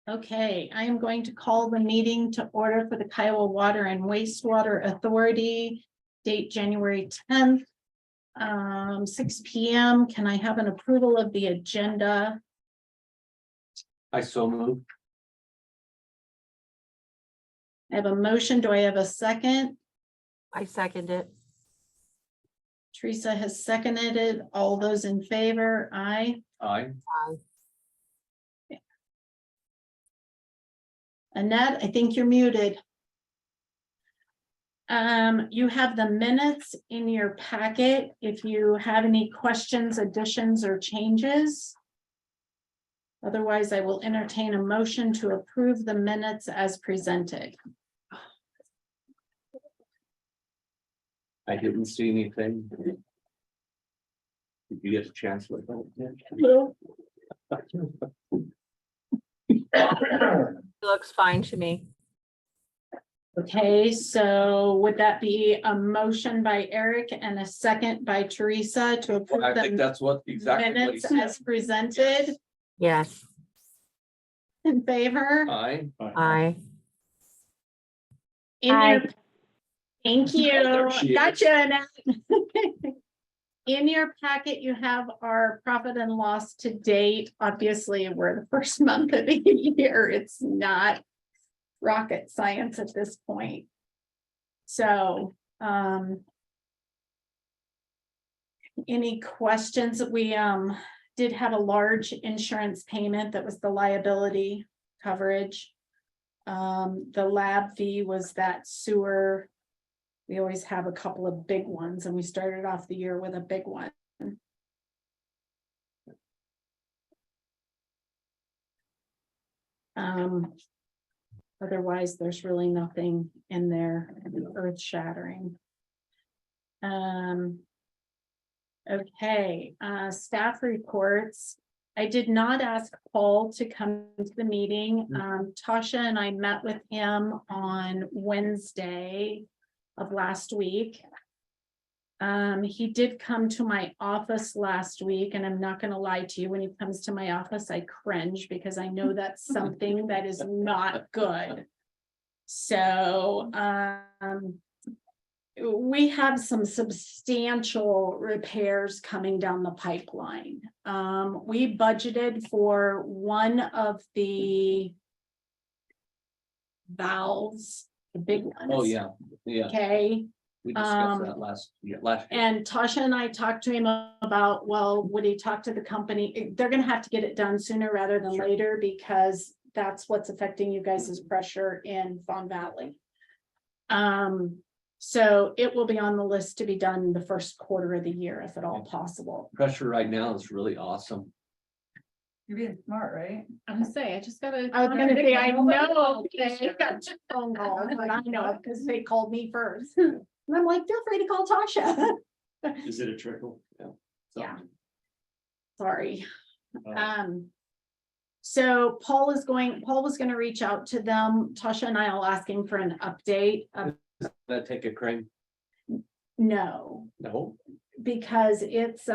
Okay, I am going to call the meeting to order for the Kiowa Water and Wastewater Authority, date January 10th, 6 p.m. Can I have an approval of the agenda? I so move. I have a motion. Do I have a second? I second it. Teresa has seconded it. All those in favor? Aye. Aye. Annette, I think you're muted. You have the minutes in your packet. If you have any questions, additions, or changes. Otherwise, I will entertain a motion to approve the minutes as presented. I didn't see anything. Did you get a chance to look at it? It looks fine to me. Okay, so would that be a motion by Eric and a second by Teresa to approve I think the that's what exactly what he minutes said. as presented? Yes, In favor? Aye. I. In your, thank you. there she is. Gotcha. Annette. In your packet, you have our profit and loss to date. Obviously, we're the first month of the year. It's not rocket science at this point. So, any questions? We did have a large insurance payment that was the liability coverage. The lab fee was that sewer. We always have a couple of big ones, and we started off the year with a big one. Otherwise, there's really nothing in there earth shattering. Okay, staff reports. I did not ask Paul to come to the meeting. Tasha and I met with him on Wednesday of last week. He did come to my office last week, and I'm not going to lie to you, when he comes to my office, I cringe because I know that's something that is not good. So, we have some substantial repairs coming down the pipeline. We budgeted for one of the valves, the big ones. Oh, yeah, yeah. Okay. We discussed that last year. And Tasha and I talked to him about, well, would he talk to the company? They're gonna have to get it done sooner rather than Sure. later, because that's what's affecting you guys' pressure in Fawn Valley. So it will be on the list to be done the first quarter of the year, if at all possible. Pressure right now is really awesome. You're being smart, right? I'm gonna say, I just gotta. I was gonna say, I know, they got two phone calls, but I know it because they called me first. And I'm like, feel free to call Tasha. Is it a trickle? Yeah. Yeah. Sorry. Uh, So Paul was gonna reach out to them. Tasha and I will ask him for an update. That take a crane? No, No. because it's,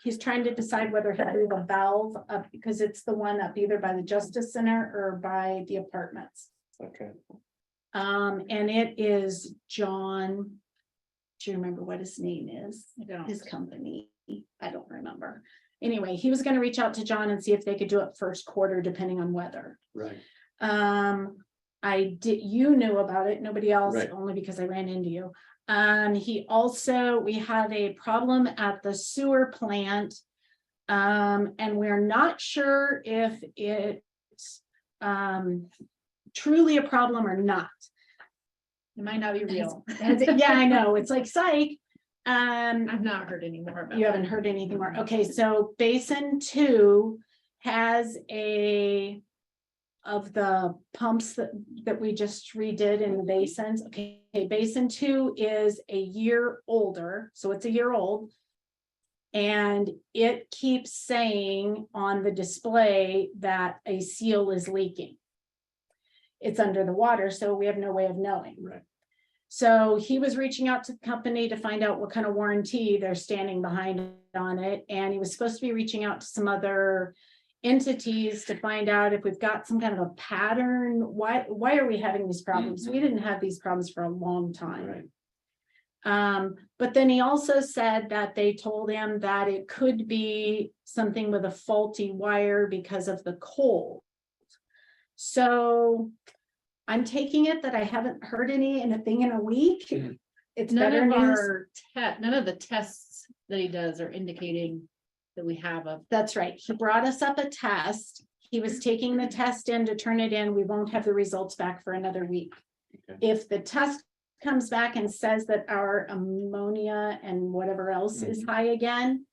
he's trying to decide whether he'll do the valve up, because it's the one up either by the Justice Center or by the apartments. Okay. And it is John. Do you remember what his name is? His company, I don't remember. Anyway, he was gonna reach out to John and see if they could do it first quarter, depending on weather. Right. I did, you knew about it, nobody else, Right. only because I ran into you. We had a problem at the sewer plant. And we're not sure if it's truly a problem or not. It might not be real. Yeah, I know, it's like psych. I've not heard any more about it. You haven't heard anything more. Okay, so basin 2 has of the pumps that we just redid in the basins. Okay, basin 2 is a year older, so it's a year old. And it keeps saying on the display that a seal is leaking. It's under the water, so we have no way of knowing. Right. So he was reaching out to the company to find out what kind of warranty they're standing behind on it. And he was supposed to be reaching out to some other entities to find out if we've got some kind of a pattern. Why are we having these problems? We didn't have these problems for a long time. Right. But then he also said that they told him that it could be something with a faulty wire because of the cold. So I'm taking it that I haven't heard anything in a week. Mhm. It's None better of news. none of the tests that he does are indicating that we have a. That's right. He brought us up a test. He was taking the test in to turn it in. We won't have the results back for another week. Okay. If the test comes back and says that our ammonia and whatever else is high again,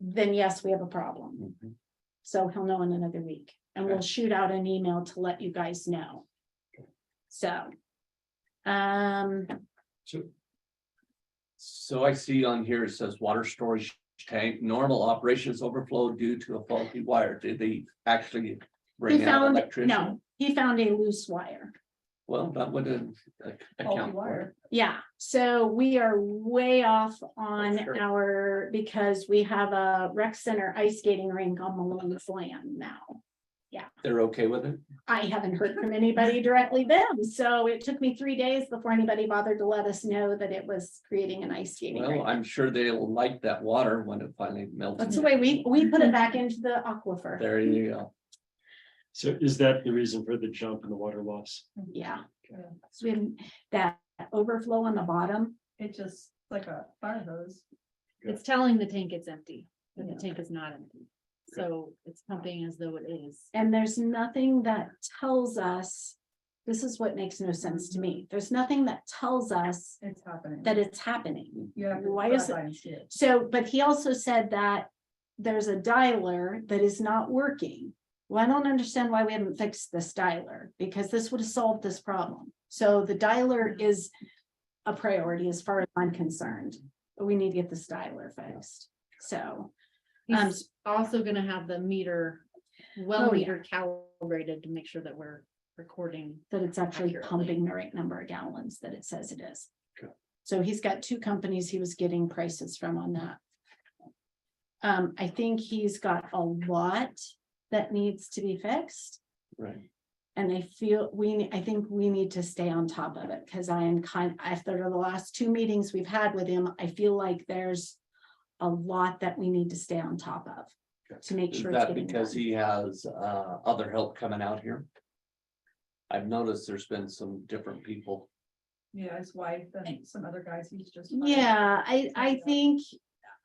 then yes, we have a problem. Mhm. So he'll know in another week, and we'll Okay. shoot out an email to let you guys know. So, So I see on here, it says water storage tank, normal operations overflow due to a faulty wire. Did they actually he bring out found, electrician? no, he found a loose wire. Well, that would account for it. Yeah, so we are way off on Sure. our, because we have a rec center ice skating rink on Malone's land now. They're okay with it? I haven't heard from anybody directly then, so it took me 3 days before anybody bothered to let us know that it was creating an ice skating Well, rink. I'm sure they'll like that water when it finally melts. That's the way we put it back into the aquifer. There you go. So is that the reason for the jump in the water loss? Yeah. So that overflow on the bottom, It just like a fire hose. It's telling the tank it's empty, but the Yeah. tank is not empty. So it's pumping as though it is. and there's nothing that tells us, this is what makes no sense to me. There's nothing that tells us It's happening. that it's happening. You have to Why is drive by and see it. So, but he also said that there's a dialer that is not working. Well, I don't understand why we haven't fixed this dialer, because this would have solved this problem. So the dialer is a priority as far as I'm concerned. But we need to get this dialer fixed. So, He's also gonna have the meter, Oh, yeah. meter calibrated to make sure that we're recording. that it's actually Accurately. pumping the right number of gallons that it says it is. Okay. So he's got 2 companies he was getting prices from on that. I think he's got a lot that needs to be fixed. Right. And I think we need to stay on top of it, because after the last 2 meetings we've had with him, I feel like there's a lot that we need to stay on top of to make Is sure. it's that getting because done. he has other help coming out here? I've noticed there's been some different people. Yeah, his wife and some other guys, he's just. Yeah, I think,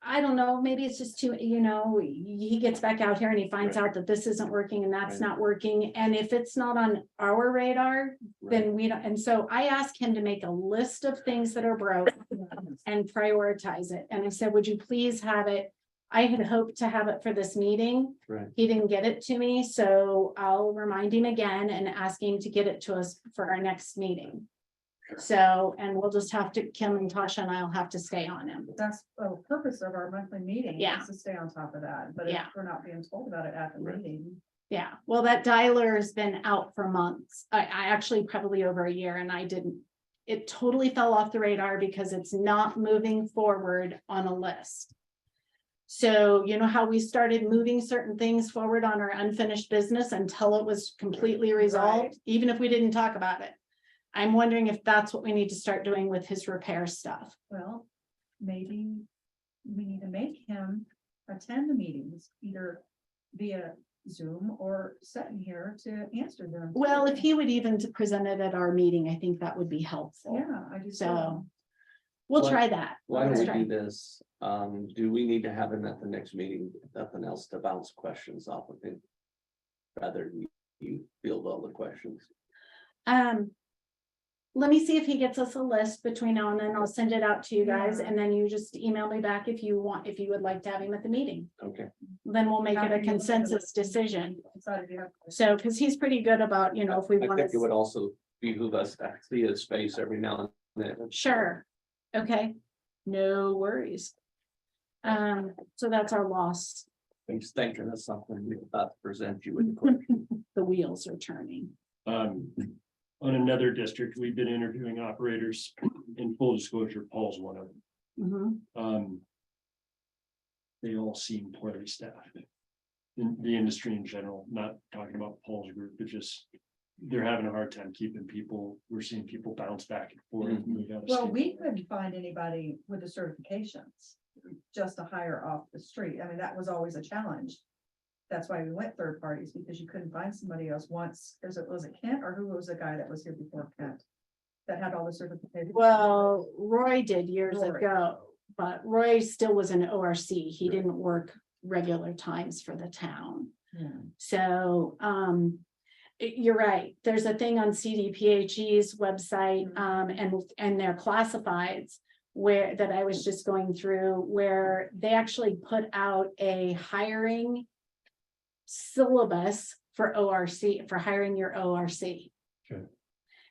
I don't know, maybe it's just too, he gets back out here and he finds Right. out that this isn't working and that's Right. not working. And if it's not on our radar, then we don't, and so I asked him to make a list of things that are broke and prioritize it. And I said, would you please have it? I had hoped to have it for this meeting. Right. He didn't get it to me, so I'll remind him again and ask him to get it to us for our next meeting. So, and we'll just have to, Kim and Tasha and I'll have to stay on him. That's the purpose of our monthly meeting. Yeah. is To stay on top of that, but if Yeah. we're not being told about it at the Right. meeting. Yeah, well, that dialer has been out for months. I actually probably over a year, and it totally fell off the radar because it's not moving forward on a list. So you know how we started moving certain things forward on our unfinished business until it was completely resolved, Right. even if we didn't talk about it. I'm wondering if that's what we need to start doing with his repair stuff. Well, maybe we need to make him attend the meetings, either via Zoom or sitting here to answer them. Well, if he would even to present it at our meeting, I think that would be helpful. Yeah, I do. So we'll Why- try that. Why don't Let's we try. do this? Do we need to have him at the next meeting? If nothing else to bounce questions off of him? Rather than you field all the questions. Let me see if he gets us a list between now and then. I'll send it out to you guys, Yeah. and then you just email me back if you would like to have him at the meeting. Okay. Then we'll make it a Happy to look at consensus it. decision. Decided you have- So, because he's pretty good about, if we I want think it would to. also behoove us to see his face every now and then. Sure. Okay, no worries. So that's our loss. He's thinking of something we're about to present you with. quick. The wheels are turning. On another district, we've been interviewing operators. In full disclosure, Paul's one of them. Mhm. They all seem poorly staffed. in the industry in general, not talking about Paul's group, but just they're having a hard time keeping people, we're seeing people bounce back and forth. Mhm. We gotta Well, stay- we couldn't find anybody with the certifications, just to hire off the street. I mean, that was always a challenge. That's why we went third parties, because you couldn't find somebody else once. Was it Kent, or who was the guy that was here before Kent? That had all the certifications? Well, Roy did years Roy. ago, but Roy still was an ORC. He didn't work regular times for the town. Yeah. So, you're right. There's a thing on CDPHE's website, and their classifieds where, that I was just going through, where they actually put out a hiring syllabus for ORC, for hiring your ORC. Okay.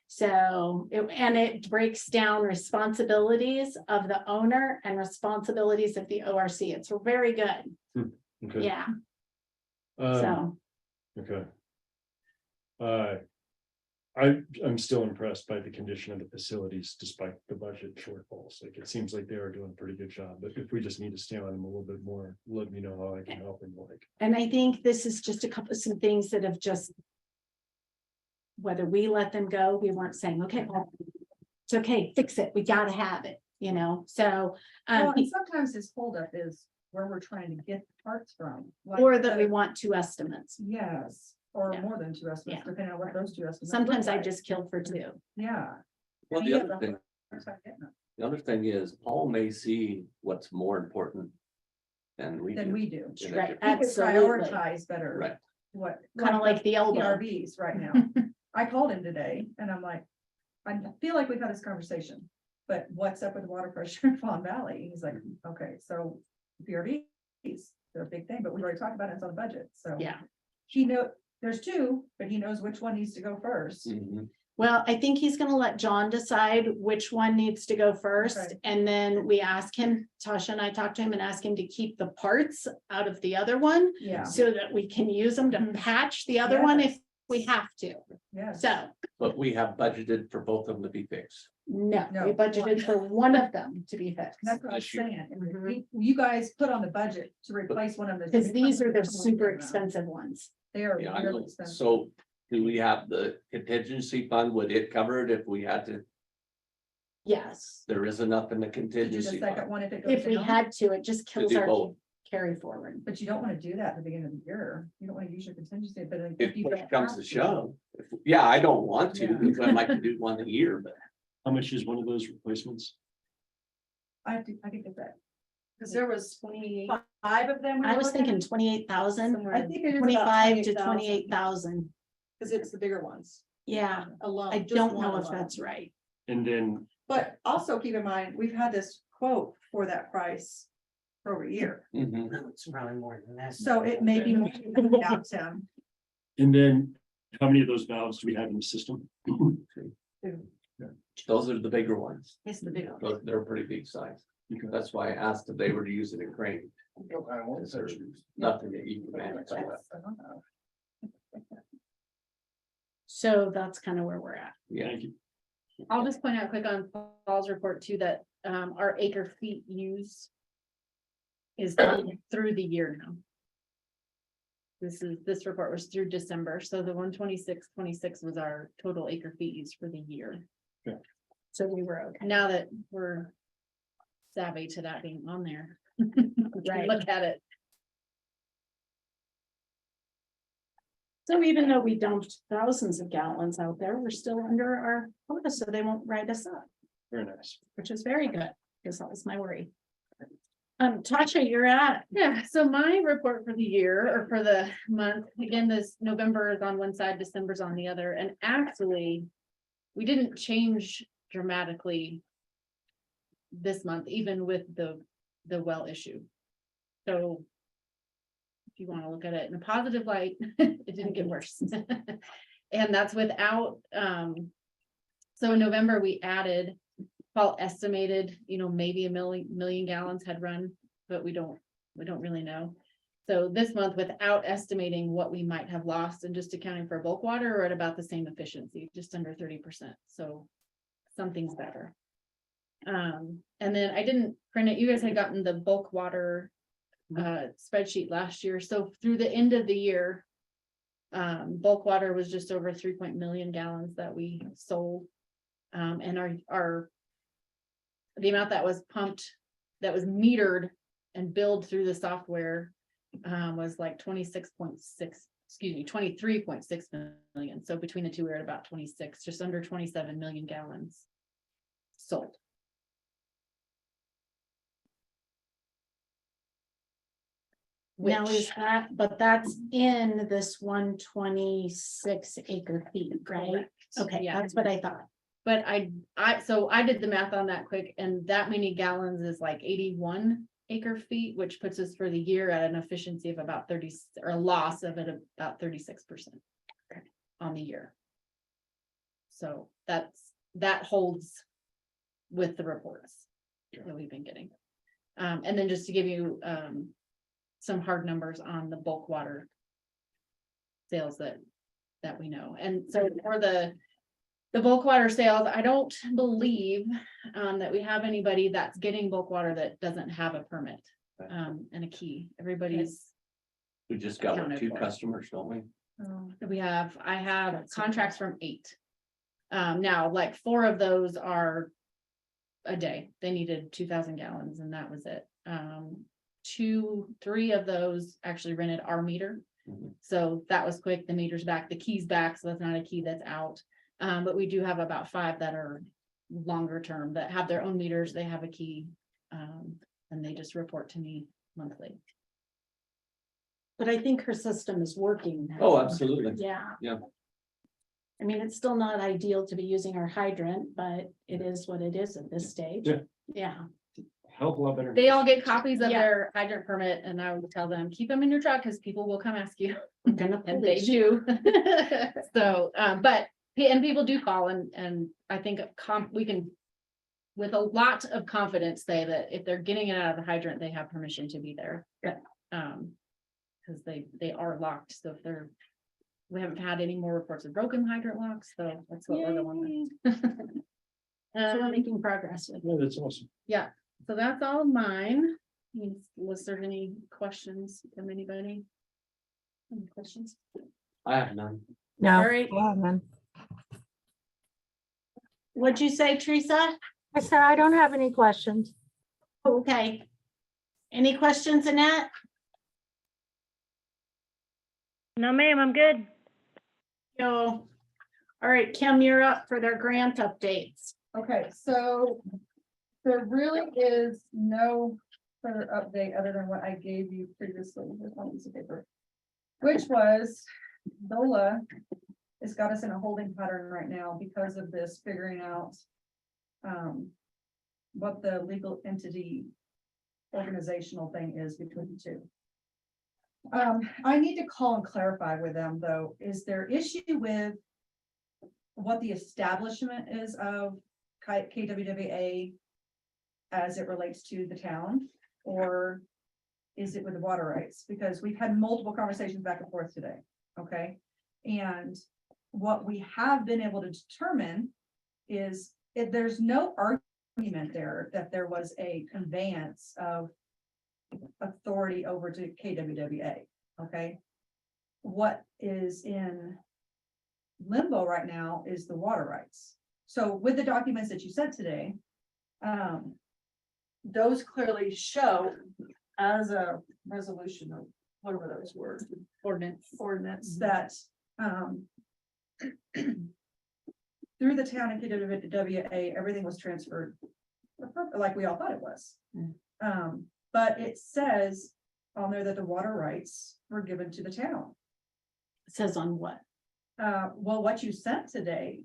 So, it breaks down responsibilities of the owner and responsibilities of the ORC. It's very good. Okay. Yeah, Um, so, okay. I'm still impressed by the condition of the facilities despite the budget shortfalls. Like, it seems like they are doing a pretty good job, but if we just need to stay on them a little bit more, let me know how I can help them, like. and I think this is just a couple of some things that have just. Whether we let them go, we weren't saying, okay, well, it's okay, fix it, we gotta have it, you know, so. Well, and sometimes his holdup is where we're trying to get the parts from. like Or that we the- want two estimates. Yes, or Yeah. more than two estimates, Yeah. depending on what those two estimates. Sometimes look I like. just killed for two. Yeah. Well, And the he other has a thing, hard time getting it the other thing is Paul may see what's more important than we Than do. we do. in a Right, different- We could absolutely. prioritize better. Right. What. Kind of like the elbow. PRVs right now. I called him today and I'm like, I feel like we've had this conversation, but what's up with the water pressure in Fawn Valley? He's like, okay, so PRVs, they're a big thing, but we already talked about it, it's on the budget, so. Yeah, He there's two, but he knows which one needs to go first. Mhm. well, I think he's gonna let John decide which one needs to go first. Okay. And then we ask him, Tasha and I talked to him and asked him to keep the parts out of the other one. Yeah, So that we can use them to patch the other one if we have to. yes. So, But we have budgeted for both of them to be fixed. no, No. we budgeted for one of them to be fixed. That's what I was Issue. saying. Mhm. You guys put on the budget to replace one of the. Because these are the super expensive ones. They are Yeah, I really know. expensive. So do we have the contingency fund? Would it cover it if we had to? Yes, There is enough in the To do the contingency second fund. one if it goes if we down. had to, it just kills do our both. carry forward. But you don't want to do that at the beginning of the year. You don't want to use your contingency, but. If you push don't comes have to shove. Yeah, I don't want to, because I'd like to do one a year, but How much is one of those replacements? I can get that. Cause there was 5 of them. we I were was looking thinking at? 28,000, I think it is 25 to 28,000. Cause it's the bigger ones Yeah, alone. I just don't one know if alone. that's right. And then, But also keep in mind, we've had this quote for that price for over a year. mhm. It's probably more than that. So it may be more than that, Tim. and then how many of those valves do we have in the system? Those are the bigger ones. It's the big one. They're pretty big size. Okay. That's why I asked if they were to use it in crane. Because there's nothing that you can manage. like that. I don't know. So that's kind of where we're at. Yeah, Thank you. I'll just point out quick on Paul's report too, that our acre feet use is done through the year now. This report was through December, so the 126.26 was our total acre feet used for the year. So we were okay. Now that we're savvy to that being on there. we can Right. Look at it. So even though we dumped thousands of gallons out there, we're still under our quota, so they won't write us up, Very nice. which is very good, because that was my worry. Tasha, you're at, Yeah, so my report for the year or for the month, again, this November is on one side, December's on the other, and actually. We didn't change dramatically. This month, even with the well issue. So. If you want to look at it in a positive light, it didn't get worse. And that's without, so in November, we added. Paul estimated, maybe a million gallons had run, but we don't really know. So this month, without estimating what we might have lost and just accounting for bulk water, we're at about the same efficiency, just under 30%. So something's better. And then I didn't print it. You guys had gotten the bulk water spreadsheet last year. So through the end of the year. Bulk water was just over 3 million gallons that we sold. And our. The amount that was pumped, that was metered and billed through the software. Was like 23.6 million. So between the two, we're at about 26, just under 27 million gallons. Sold. Now is Which, that, but that's in this 126 acre feet, right? Correct. Okay, Yeah. that's what I thought. but so I did the math on that quick, and that many gallons is like 81 acre feet, which puts us for the year at an efficiency of about 30, or a loss of it about 36% on the year. So that holds with the reports that we've been getting. And then just to give you some hard numbers on the bulk water sales that we know. And so for the bulk water sales, I don't believe that we have anybody that's getting bulk water that doesn't have a permit and a key. Everybody's, We just got Accounted 2 for. customers, don't we? I have contracts from 8. Now, like 4 of those are a day. They needed 2,000 gallons and that was it. 3 of those actually rented our meter. Mhm. So that was quick. The meter's back, the key's back, so that's not a key that's out. But we do have about 5 that are longer term that have their own meters. They have a key. And they just report to me monthly. But I think her system is working now. Oh, absolutely. Yeah. Yeah. I mean, it's still not ideal to be using our hydrant, but it is what it is at this stage. Yeah. Yeah. Hell of a lot better. They all get copies of Yeah. their hydrant permit and I would tell them, keep them in your truck because people will come ask you. I'm gonna And they police. do. So, and people do call and I think we can. With a lot of confidence say that if they're getting it out of the hydrant, they have permission to be there. Yeah. Because they are locked, so if we haven't had any more reports of broken hydrant locks, so that's what we're the one. Yay. So we're Um, making progress with it. Yeah, that's awesome. Yeah, so that's all of mine. Was there any questions from anybody? Any questions? I have none. No. All right. Yeah, man. What'd you say, Teresa? I said, I don't have any questions. Okay. Any questions, Annette? No, ma'am, I'm good. No. All right, Kim, you're up for their grant updates. Okay, so there really is no further update other than what I gave you previously. Here's one piece of paper. Which was DOLA has got us in a holding pattern right now because of this figuring out what the legal entity organizational thing is between the two. I need to call and clarify with them, though. Is there issue with what the establishment is of KWWA as it relates to the town, or is it with the water rights? Because we've had multiple conversations back and forth today, okay? And what we have been able to determine is if there's no argument there that there was a conveyance of authority over to KWWA, okay? What is in limbo right now is the water rights. So with the documents that you sent today, those clearly show as a resolution or whatever those were, ordinance that through the town of KWWA, everything was transferred like we all thought it was. But it says on there that the water rights were given to the town. It says on what? Well, what you sent today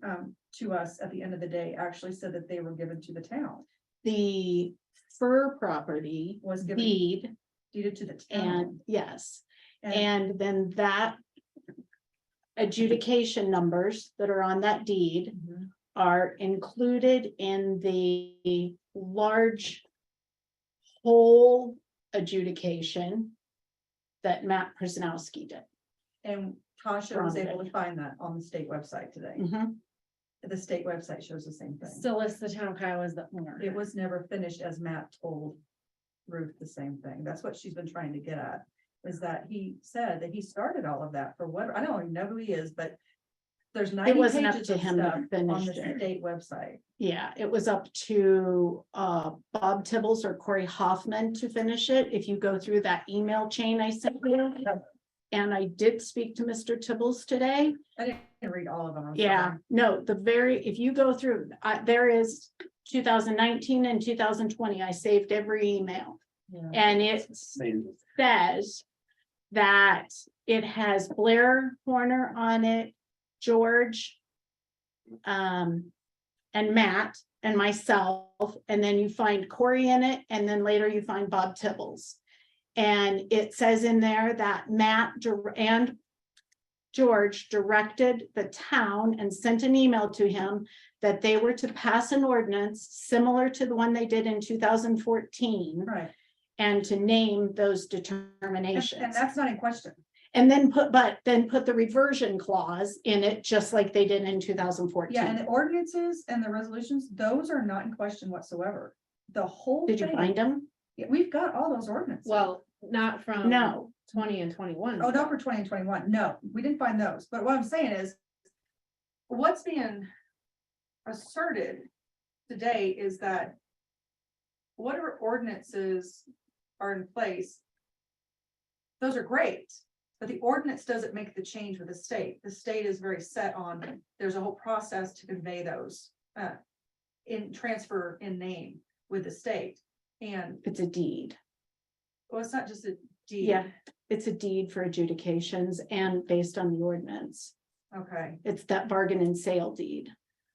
to us at the end of the day actually said that they were given to the town, The fur property was given deed deeded to the and town. yes, And and then that adjudication numbers that are on that deed Mhm. are included in the large whole adjudication that Matt Prisnowski did. And Tasha was able to find that on the state website today. Mhm. The state website shows the same thing. Still lists the town of Kiowa as the owner. It was never finished as Matt told Ruth the same thing. That's what she's been trying to get at. Is that he said that he started all of that for what, I don't even know who he is, but there's 90 wasn't up pages to of him to stuff on finish the it. state website. Yeah, it was up to Bob Tibbles or Corey Hoffman to finish it. If you go through that email chain I sent you. And I did speak to Mr. Tibbles today. I didn't read all of them. I'm Yeah, sorry. no, if you go through, there is 2019 and 2020, I saved every email. Yeah. And it says that it has Blair Horner on it, George, and Matt and myself, and then you find Corey in it, and then later you find Bob Tibbles. And it says in there that Matt and George directed the town and sent an email to him that they were to pass an ordinance similar to the one they did in 2014 Right. and to name those And determinations. that's not in question. And then put the reversion clause in it, just like they did in 2014. Yeah, and the ordinances and the resolutions, those are not in question whatsoever. The whole Did you thing. find them? Yeah, we've got all those ordinances. Well, not from. No. 20 and 21. Oh, not for 20 and 21. No, we didn't find those. But what I'm saying is, what's being asserted today is that whatever ordinances are in place, those are great, but the ordinance doesn't make the change with the state. The state is very set on, there's a whole process to convey those in transfer in name with the state. And It's a deed. well, it's not just a deed. Yeah, it's a deed for adjudications and based on the ordinance. Okay. It's that bargain and sale deed.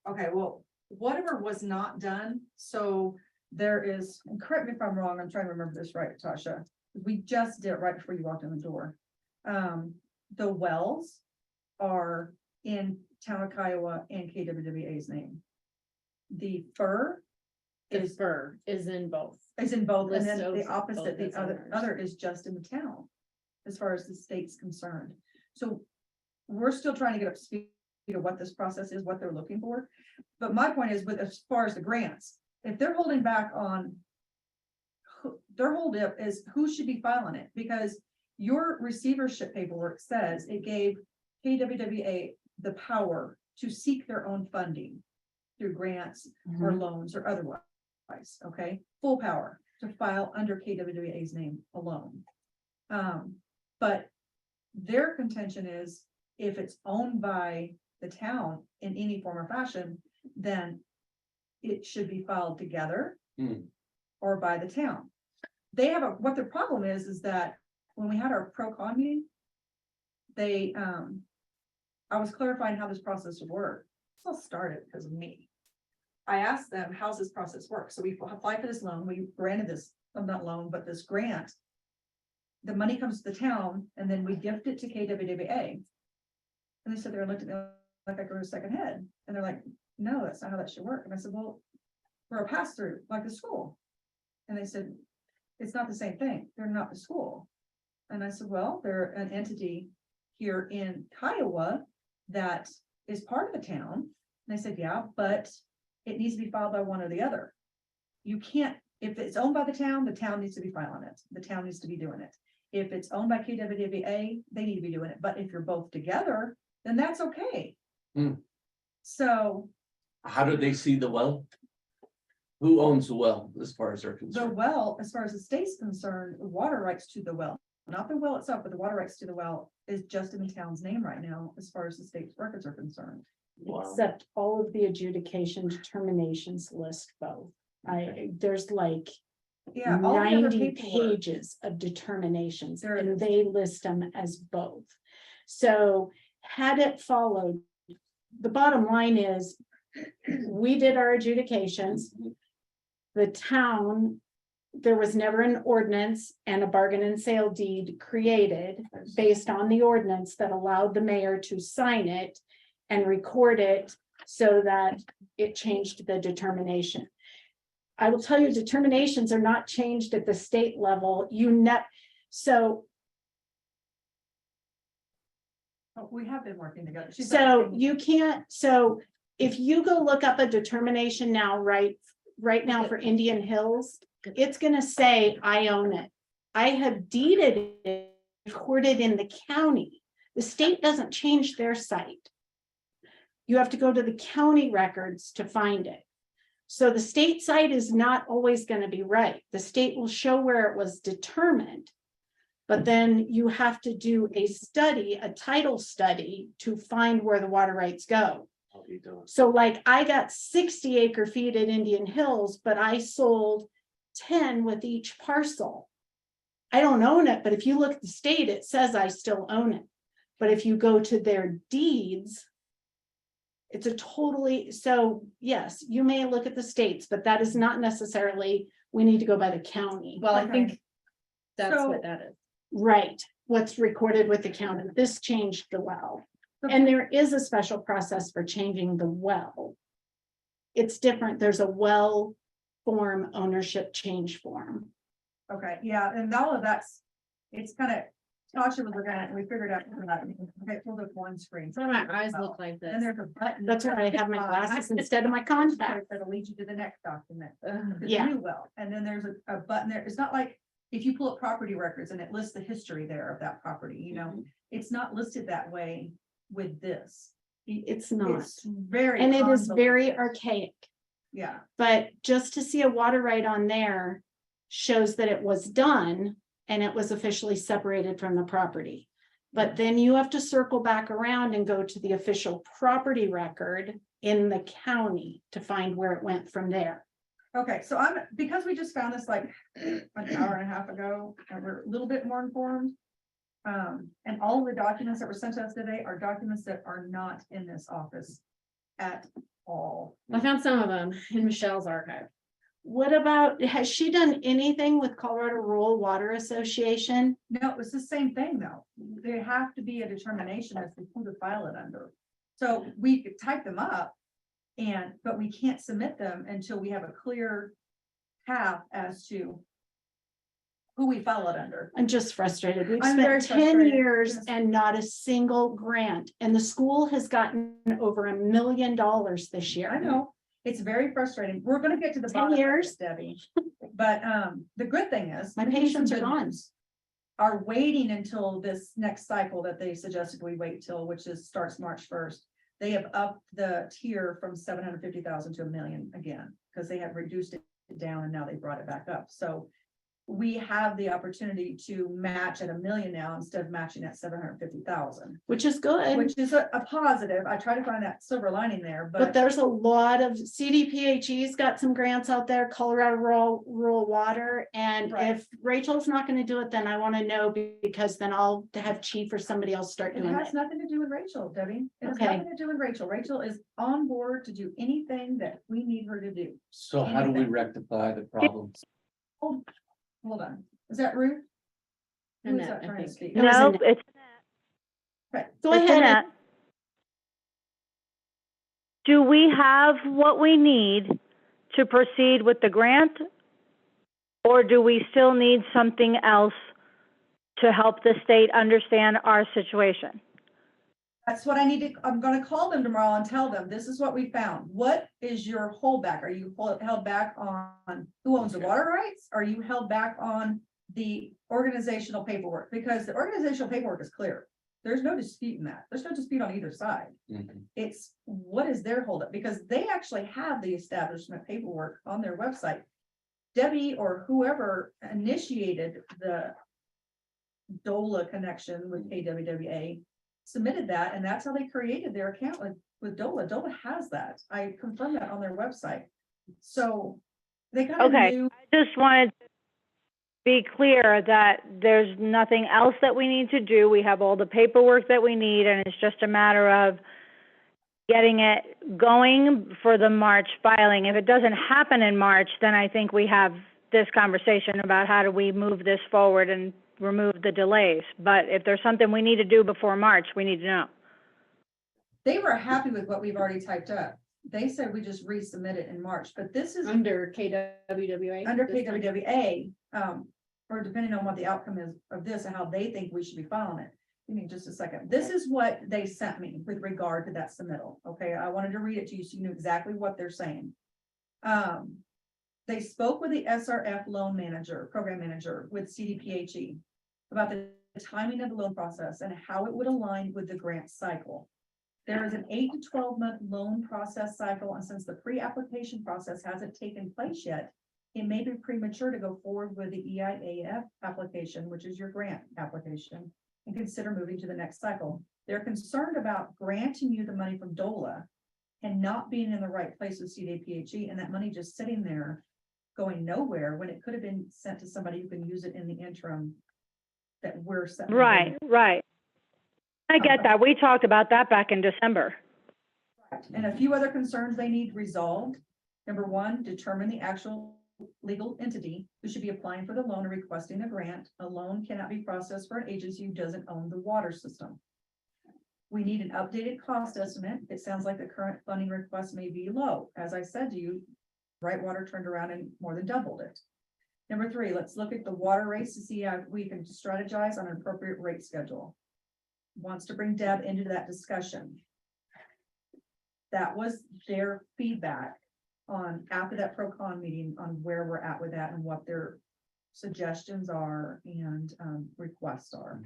Okay, well, whatever was not done, so there is, and correct me if I'm wrong, I'm trying to remember this right, Tasha. We just did it right before you walked in the door. The wells are in town of Kiowa and KWWA's name. The fur The is fur is in both. in both, and then Listos the opposite, both as the owners. other is just in the town. As far as the state's concerned. So we're still trying to get up to speed of what this process is, what they're looking for. But my point is with, as far as the grants, if they're holding back on. Their holdup is who should be filing it, because your receivership paperwork says it gave KWWA the power to seek their own funding. Through grants or loans or otherwise, okay, full power to file under KWWA's name alone. But their contention is if it's owned by the town in any form or fashion, then it should be filed together or by the town. They have what their problem is that when we had our pro-con meeting, they, I was clarifying how this process would work. This all started because of me. I asked them, how's this process work? So we applied for this loan, we granted this, not loan, but this grant. The money comes to the town and then we gift it to KWWA. And they said, they looked at me like I grew a second head. And they're like, no, that's not how that should work. And I said, well, we're a pass through like the school. And they said, it's not the same thing. They're not the school. And I said, well, they're an entity here in Kiowa that is part of the town. And they said, yeah, but it needs to be filed by one or the other. You can't, if it's owned by the town needs to be filing it. The town needs to be doing it. If it's owned by KWWA, they need to be doing it. But if you're both together, then that's okay. So How do they see the well? Who owns the well as far as they're the concerned? well, as far as the state's concerned, the water rights to the well, not the well itself, but the water rights to the well is just in the town's name right now, as far as the state's records are concerned. Wow. Except all of the adjudication determinations list both. There's like Yeah. all the other 90 paperwork. pages of determinations There and is. they list them as both. So had it followed, the bottom line is we did our adjudications. The town, there was never an ordinance and a bargain and sale deed created based on the ordinance that allowed the mayor to sign it and record it so that it changed the determination. I will tell you, determinations are not changed at the state level. So Oh, we have been working together. She's So not- you can't, so if you go look up a determination now, right, right now for Indian Hills, it's gonna say I own it. I have deeded it, recorded in the county. The state doesn't change their site. You have to go to the county records to find it. So the state site is not always gonna be right. The state will show where it was determined. But then you have to do a study, a title study, to find where the water rights go. I'll be doing. So like I got 60 acre feet at Indian Hills, but I sold 10 with each parcel. I don't own it, but if you look at the state, it says I still own it. But if you go to their deeds, it's a totally, so yes, you may look at the states, but that is not necessarily, we need to go by the county. Well, I Okay. think that's So- what that is. Right, what's recorded with the county. This changed the well. And there is a special process for changing the well. It's different. There's a well form ownership change form. Okay, yeah, and all of that's, it's kind of, Tasha was looking at it, and we figured out, okay, pulled up one screen. Some of my eyes look like Then this. there's a button. That's why I have my glasses instead of my contacts. That'll lead you to the next document. Ugh. the Yeah. new well, and then there's a button there. It's not like if you pull up property records and it lists the history there of that property, you know, it's not listed that way with this. It's not. It's very. And it is convoluted. very archaic, Yeah, but just to see a water right on there shows that it was done and it was officially separated from the property. But then you have to circle back around and go to the official property record in the county to find where it went from there. okay, so because we just found this like an hour and a half ago, and we're a little bit more informed. And all of the documents that were sent to us today are documents that are not in this office at all. I found some of them in Michelle's archive. What about, has she done anything with Colorado Rural Water Association? No, it was the same thing though. There have to be a determination as to who to file it under. So we could type them up but we can't submit them until we have a clear path as to who we file it under. I'm just frustrated. We've I'm very spent 10 frustrated, years yes. and not a single grant, and the school has gotten over $1 million this year. I know, it's very frustrating. We're gonna get to the 10 bottom of years. this, Debbie. But the good thing is. My let me give you some patients are good gone. news. Are waiting until this next cycle that they suggested we wait till, which starts March 1st. They have upped the tier from 750,000 to $1 million again, because they have reduced it down and now they brought it back up. So we have the opportunity to match at $1 million now instead of matching at 750,000, Which is good, which is a positive. I try to find that silver lining there, but there's a lot of CDPHE's got some grants out there, Colorado Rural Water. And Right. if Rachel's not going to do it, then I want to know, because then I'll have Chief or somebody else start it doing has it. nothing to do with Rachel, Debbie. It has Okay. nothing to do with Rachel. Rachel is on board to do anything that we need her to do. So how do we Anything. rectify the problems? Hold on, is that Ruth? Who is Annette, that I trying to think. speak? It was No, Annette. it's, Okay. Go it's ahead. Annette. Do we have what we need to proceed with the grant? Or do we still need something else to help the state understand our situation? That's what I need to, I'm gonna call them tomorrow and tell them, this is what we found. What is your holdback? Are you held back on who owns the water rights? Are you held back on the organizational paperwork? Because the organizational paperwork is clear. There's no dispute in that. There's no dispute on either side. Mhm. It's what is their holdup? Because they actually have the establishment paperwork on their website. Debbie or whoever initiated the DOLA connection with KWWA submitted that, and that's how they created their account with DOLA. DOLA has that. I confirmed that on their website. So they kind of Okay. knew. I just wanted to be clear that there's nothing else that we need to do. We have all the paperwork that we need, and it's just a matter of getting it going for the March filing. If it doesn't happen in March, then I think we have this conversation about how do we move this forward and remove the delays. But if there's something we need to do before March, we need to know. They were happy with what we've already typed up. They said we just resubmit it in March, but this is Under KWWA. under this time. KWWA, or depending on what the outcome is of this and how they think we should be filing it. Give me just a second. This is what they sent me with regard to that submittal. Okay, I wanted to read it to you so you knew exactly what they're saying. they spoke with the SRF loan manager, program manager with CDPHE about the timing of the loan process and how it would align with the grant cycle. There is an 8 to 12 month loan process cycle, and since the pre-application process hasn't taken place yet, it may be premature to go forward with the EIAF application, which is your grant application, and consider moving to the next cycle. They're concerned about granting you the money from DOLA and not being in the right place with CDPHE, and that money just sitting there going nowhere when it could have been sent to somebody who can use it in the interim that we're setting. Right, right. I get that. We talked about that back in December. And a few other concerns they need resolved. Number one, determine the actual legal entity who should be applying for the loan or requesting a grant. A loan cannot be processed for an agency who doesn't own the water system. We need an updated cost estimate. It sounds like the current funding request may be low. As I said to you, Brightwater turned around and more than doubled it. Number three, let's look at the water rates to see how we can strategize on an appropriate rate schedule. Wants to bring Deb into that discussion. That was their feedback on after that pro-con meeting on where we're at with that and what their suggestions are and requests are.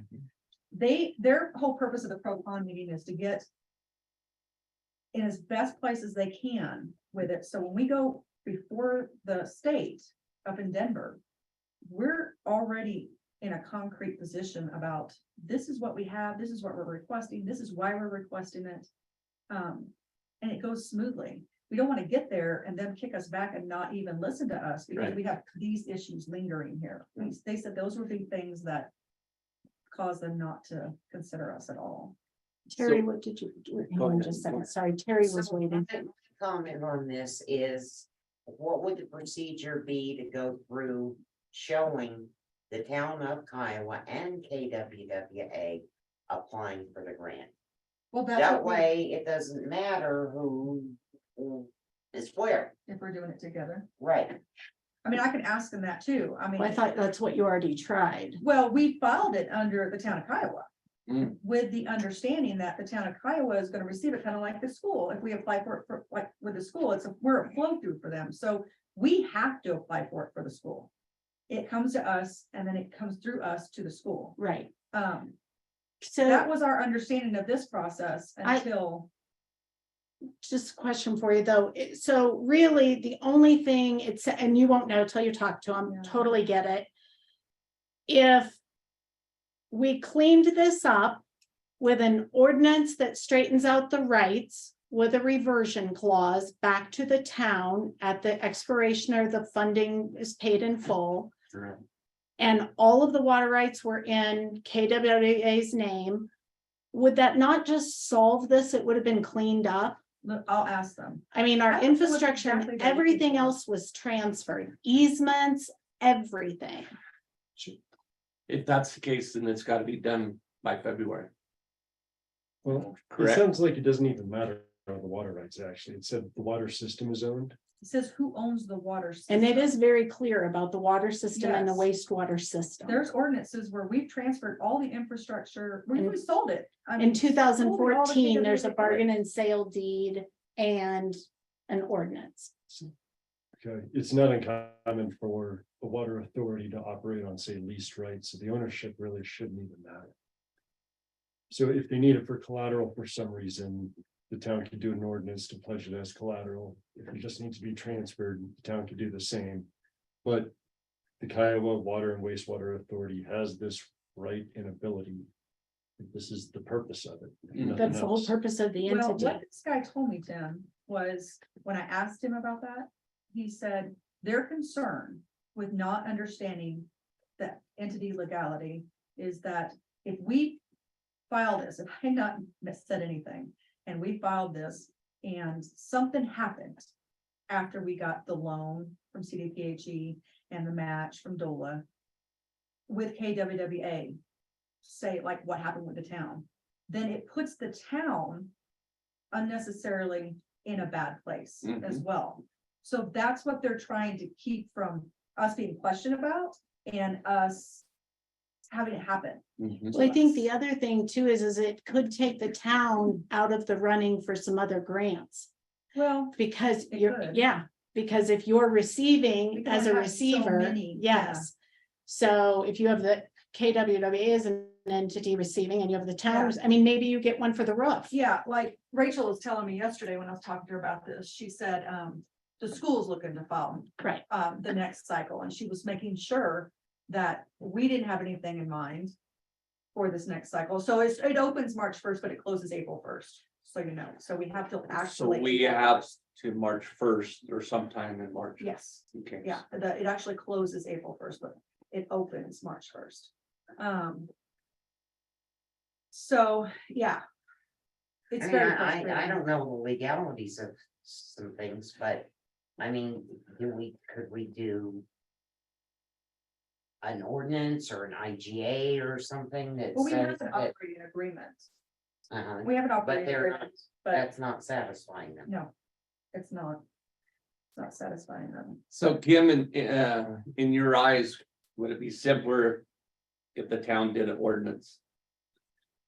Their whole purpose of the pro-con meeting is to get in as best place as they can with it. So when we go before the state up in Denver, we're already in a concrete position about this is what we have, this is what we're requesting, this is why we're requesting it. And it goes smoothly. We don't want to get there and then kick us back and not even listen to us because Right. we have these issues lingering here. They said those would be things that cause them not to consider us at all. Terry, So- what did you do? Hang Go on ahead, just a go second. ahead. Sorry, Terry was So waiting. my comment on this is, what would the procedure be to go through showing the town of Kiowa and KWWA applying for the grant? Well, that's That what we, way, it doesn't matter who is where, if we're doing it together. right? I mean, I can ask them that too. I mean, I thought that's what you already tried. well, we filed it under the town of Kiowa. Mm. With the understanding that the town of Kiowa is gonna receive it kind of like the school. If we apply for it for like with the school, we're a flow through for them. So we have to apply for it for the school. It comes to us and then it comes through us to the school. Right. That So was our understanding of this process until, just a question for you though. So really the only thing it's, and you won't know till you talk to them, Yeah. totally get it. If we cleaned this up with an ordinance that straightens out the rights with a reversion clause back to the town at the expiration or the funding is paid in full. Sure. And all of the water rights were in KWWA's name, would that not just solve this? It would have been cleaned up. look, I'll ask them. I mean, I our don't know what infrastructure exactly and they're looking everything for. else was transferred, easements, everything. If that's the case, then it's gotta be done by February, Well, it correct? sounds like it doesn't even matter on the water rights, actually. It said the water system is owned. It says who owns the water And it system. is very clear about the water system and the Yes. wastewater system. There's ordinances where we've transferred all the infrastructure, we sold it. I In mean, two sold thousand it all to fourteen, there's a KWWA. bargain and sale deed and an ordinance. Okay, it's not uncommon for the water authority to operate on, say, leased rights, so the ownership really shouldn't even matter. So if they need it for collateral for some reason, the town could do an ordinance to pledge it as collateral. If it just needs to be transferred, the town could do the same. But the Kiowa Water and Wastewater Authority has this right and ability. This is the purpose of it. nothing That's the whole else. purpose of the Well, entity. what this guy told me, Tim, was when I asked him about that, he said their concern with not understanding the entity legality is that if we file this, if I not said anything, and we filed this and something happened after we got the loan from CDPHE and the match from DOLA with KWWA, say like what happened with the town, then it puts the town unnecessarily in a bad place as well. So that's what they're trying to keep from us being questioned about and us having it happen. Mhm. Well, I think the other thing too is it could take the town out of the running for some other grants. Well, Because It you're, could. yeah, because if you're We receiving can as a only have so receiver, many, yeah. yes. So if you have the KWWA as an entity receiving and you have the towns, I mean, maybe you get one for the roof. Yeah, like Rachel was telling me yesterday when I was talking to her about this, she said, the school's looking to file. Right. The next cycle, and she was making sure that we didn't have anything in mind for this next cycle. So it opens March 1st, but it closes April 1st. So you know, so we have to So actually. we have to March 1st or sometime in March. Yes, Okay. yeah, it actually closes April 1st, but it opens March 1st. So, yeah. It's I mean, very I frustrating. don't know the legalities of some things, but I mean, could we do an ordinance or an IGA or something that Well, we says have an that, operating agreement. uh-huh, We have an but operating they're not, agreement, but that's not satisfying them. no, it's not. It's not satisfying them. So Kim, in your eyes, would it be simpler if the town did an ordinance?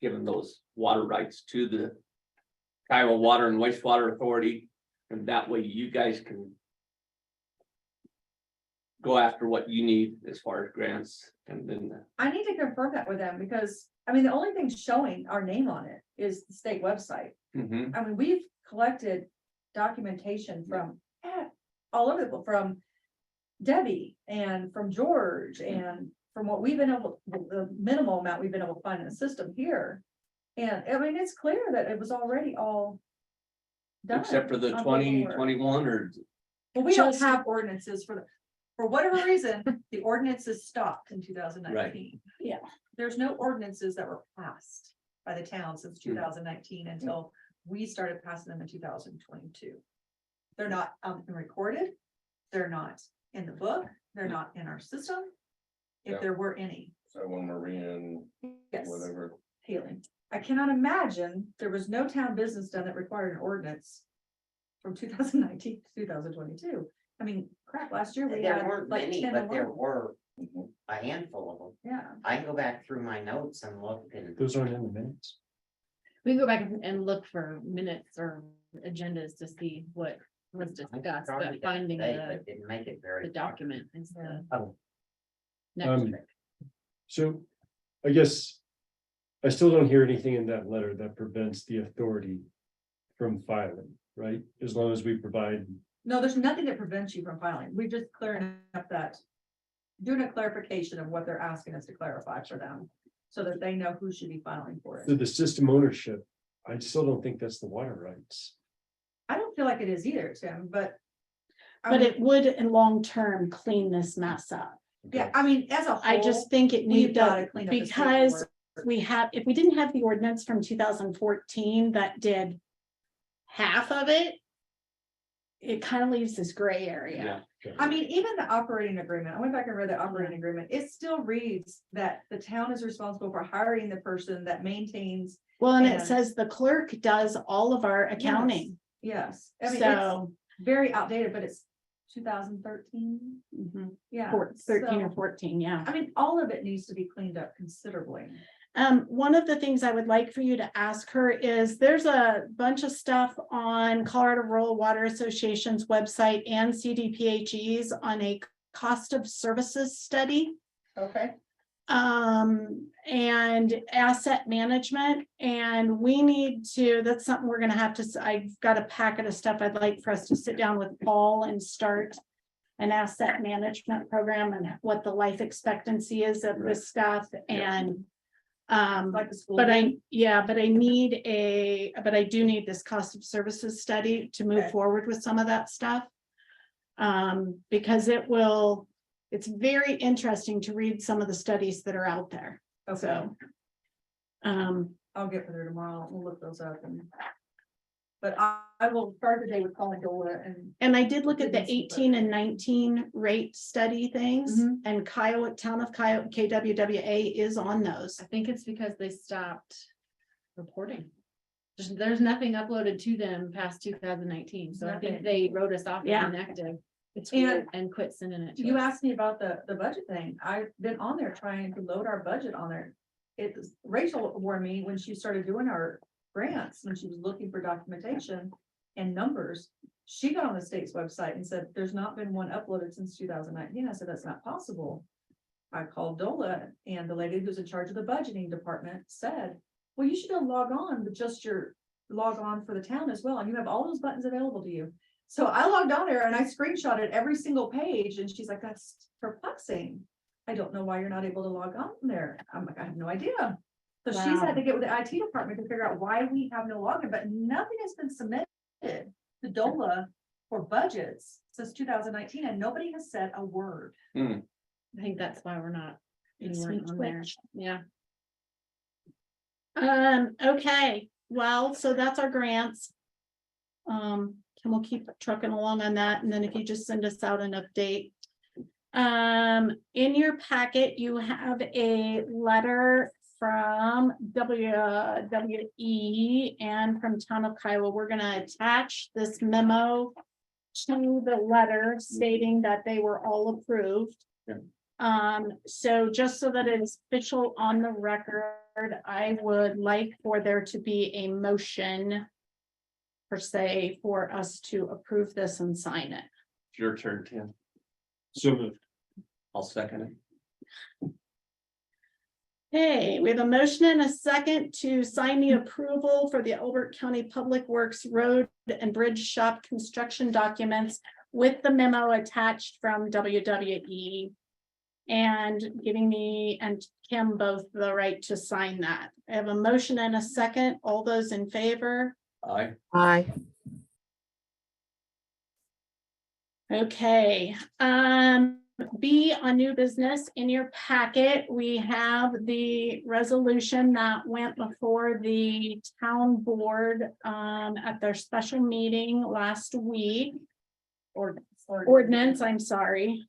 Given those water rights to the Kiowa Water and Wastewater Authority, and that way you guys can go after what you need as far as grants, and then, I need to confirm that with them because, I mean, the only thing showing our name on it is the state website. mhm, I mean, we've collected documentation from all over from Debbie and from George and from what we've been able, the minimal amount we've been able to find in the system here. And I mean, it's clear that it was already all done. except for the on 2021 or. Well, we don't Just- have ordinances for whatever reason, the ordinances stopped in 2019. Right. Yeah. There's no ordinances that were passed by the town since Hmm. 2019 until we started passing them in 2022. They're not recorded, they're not in the book, they're not in our system. If Yeah. there were any, So when Marian, yes, whatever, healing. I cannot imagine there was no town business done that required an ordinance from 2019 to 2022. I mean, crap, last year we There had weren't like many, 10 but there alone. were Mhm. a handful of them. Yeah, I can go back through my notes and look and. Those aren't in the minutes. We can go back and look for minutes or agendas to see what was I discussed, started but that finding today, the, but didn't make it very the far. document is the Oh. next Um, trick. So I guess I still don't hear anything in that letter that prevents the authority from filing, right? As long as we provide, no, there's nothing that prevents you from filing. We're just clearing up that. Doing a clarification of what they're asking us to clarify for them, so that they know who should be filing for so it. the system ownership, I still don't think that's the water rights. I don't feel like it is either, Tim, but. I But mean, it would in long term clean this mess up. Yeah, I mean, as a whole. I just think it we've need gotta to, clean up the because paperwork. we have, if we didn't have the ordinance from 2014 that did half of it, it kind of leaves this gray area. I mean, even the operating agreement, I went back and read the operating agreement, it still reads that the town is responsible for hiring the person that maintains. Well, and it And- says the clerk does all of our accounting, Yes, I mean, it's so. very outdated, but it's 2013, mhm, yeah. 13 or so, 14, yeah. I mean, all of it needs to be cleaned up considerably. One of the things I would like for you to ask her is, there's a bunch of stuff on Colorado Rural Water Association's website and CDPHE's on a cost of services study. Okay. And asset management, and we need to, that's something we're gonna have to, I've got a packet of stuff I'd like for us to sit down with Paul and start an asset management program and what the life expectancy is of this stuff, and Like the school. but board. but I do need this cost of services study to move Okay. forward with some of that stuff. Because it's very interesting to read some of the studies that are out there, Okay, so. I'll get with her tomorrow, we'll look those up and. But I will start the day with calling Dola and. And I did look at the Didn't see 18 and 19 rate study things, Mhm. and town of Kiowa, KWWA is on those. I think it's because they stopped reporting. There's nothing uploaded to them past 2019, so I think Nothing. they wrote us off as Yeah. inactive. It's And weird, and quit sending it to You us. asked me about the budget thing. I've been on there trying to load our budget on there. Rachel warned me when she started doing our grants, when she was looking for documentation. and numbers. She got on the state's website and said, there's not been one uploaded since 2019. I said, that's not possible. I called DOLA, and the lady who's in charge of the budgeting department said, well, you should log on with just your log on for the town as well, and you have all those buttons available to you. So I logged on there and I screenshotted every single page, and she's like, that's perplexing. I don't know why you're not able to log on there. I'm like, I have no idea. So she's had to get with the IT department to figure out why we have no login, but nothing has been submitted to DOLA for budgets since 2019, and nobody has said a word. I think that's why we're not. It's anywhere been on there. twitched. Yeah. Okay, well, so that's our grants. And we'll keep trucking along on that, and then if you just send us out an update. In your packet, you have a letter from KWWA and from Town of Kiowa. We're gonna attach this memo to the letter stating that they were all approved. So just so that it is official on the record, I would like for there to be a motion per se for us to approve this and sign it. It's your turn, Tim. So moved. I'll second it. Hey, we have a motion and a second to sign the approval for the Elbert County Public Works Road and Bridge Shop construction documents with the memo attached from WWE. And giving me and Kim both the right to sign that. I have a motion and a second. All those in favor? Aye. Aye. Okay, B on new business in your packet, we have the resolution that went before the town board at their special meeting last week. Or ordinance, I'm sorry.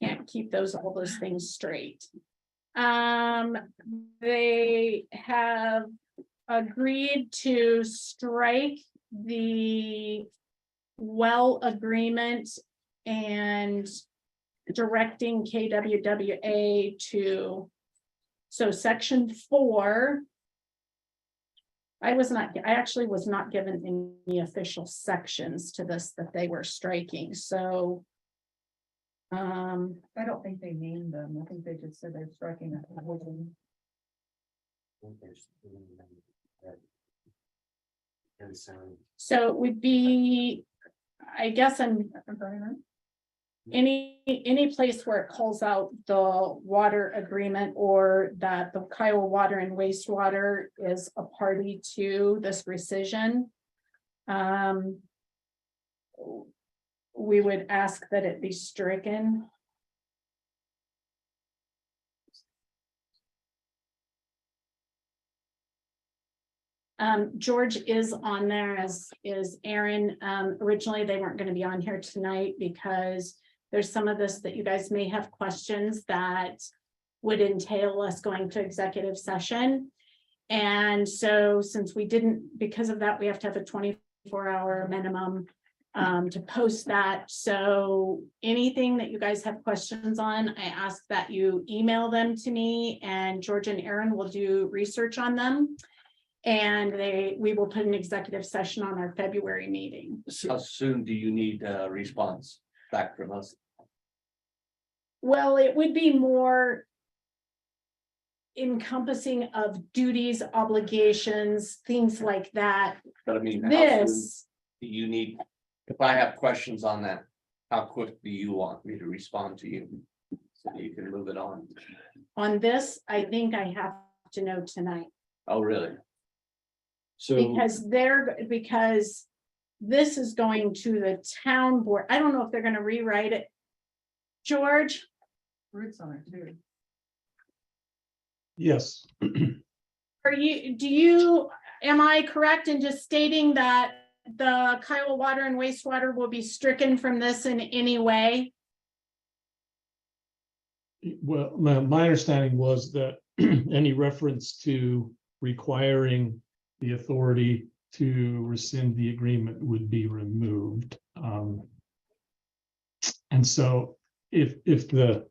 Can't keep all those things straight. They have agreed to strike the well agreement and directing KWWA to, so section 4. I actually was not given any official sections to this that they were striking, so. I don't think they named them. I think they just said they're striking that. So it would be, I guess, any place where it calls out the water agreement or that the Kiowa Water and Wastewater is a party to this rescission. We would ask that it be stricken. George is on there, as is Aaron. Originally, they weren't going to be on here tonight because there's some of this that you guys may have questions that would entail us going to executive session. And so since we didn't, because of that, we have to have a 24-hour minimum to post that. So anything that you guys have questions on, I ask that you email them to me, and George and Aaron will do research on them. And we will put an executive session on our February meeting. How soon do you need a response back from us? Well, it would be more encompassing of duties, obligations, things like that. But I mean, how soon This, do you need, if I have questions on that, how quick do you want me to respond to you? So you can move it on. on this, I think I have to know tonight. Oh, really? So, Because this is going to the town board. I don't know if they're gonna rewrite it. George, Roots on it too. yes, am I correct in just stating that the Kiowa Water and Wastewater will be stricken from this in any way? Well, my understanding was that any reference to requiring the authority to rescind the agreement would be removed. And so if the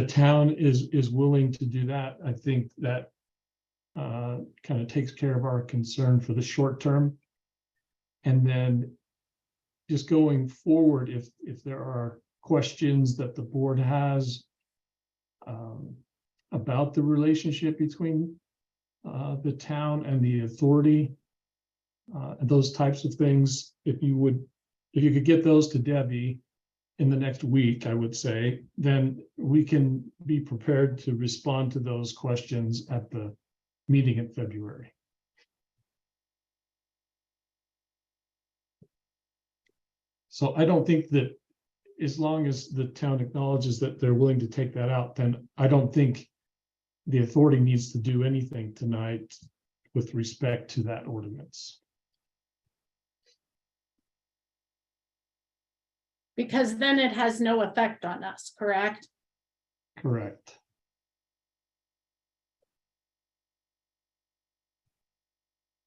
town is willing to do that, I think that kind of takes care of our concern for the short term. And then just going forward, if there are questions that the board has about the relationship between the town and the authority, those types of things, if you could get those to Debbie in the next week, I would say, then we can be prepared to respond to those questions at the meeting in February. So I don't think that, as long as the town acknowledges that they're willing to take that out, then I don't think the authority needs to do anything tonight with respect to that ordinance. Because then it has no effect on us, correct? Correct.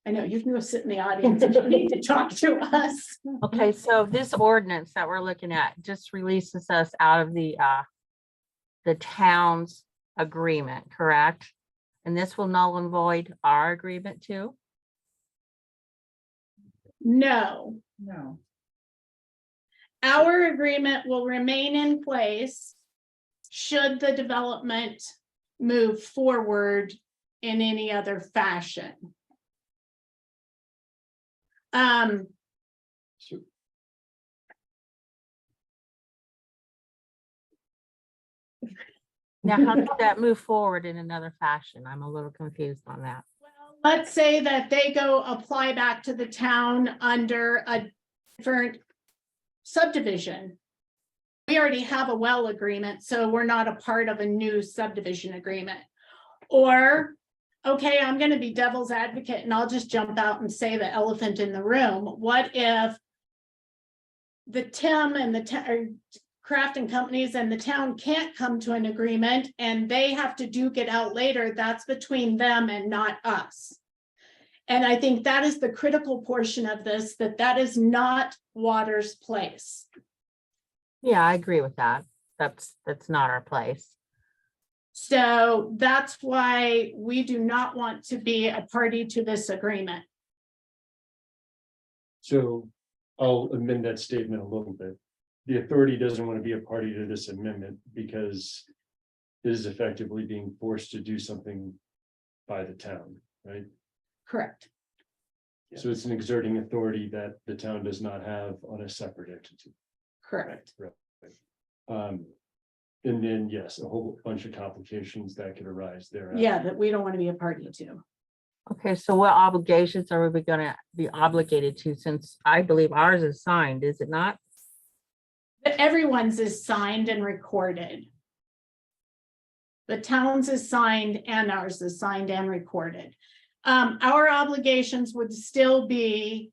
I know you can go sit in the audience if you need to talk to us. Okay, so this ordinance that we're looking at just releases us out of the town's agreement, correct? And this will null and void our agreement too? No, No, our agreement will remain in place should the development move forward in any other fashion. Now, how does that move forward in another fashion? I'm a little confused on that. Let's say that they go apply back to the town under a different subdivision. We already have a well agreement, so we're not a part of a new subdivision agreement. Or, okay, I'm gonna be devil's advocate and I'll just jump out and say the elephant in the room. What if the Tim and the crafting companies and the town can't come to an agreement and they have to duke it out later? That's between them and not us. And I think that is the critical portion of this, that is not water's place. Yeah, I agree with that. That's not our place. So that's why we do not want to be a party to this agreement. So I'll amend that statement a little bit. The authority doesn't want to be a party to this amendment because it is effectively being forced to do something by the town, right? Correct. So it's an exerting authority that the town does not have on a separate entity. Correct. And then, yes, a whole bunch of complications that could arise there. Yeah, that we don't want to be a party to. Okay, so what obligations are we gonna be obligated to, since I believe ours is signed, is it not? But everyone's is signed and recorded. The town's is signed and ours is signed and recorded. Our obligations would still be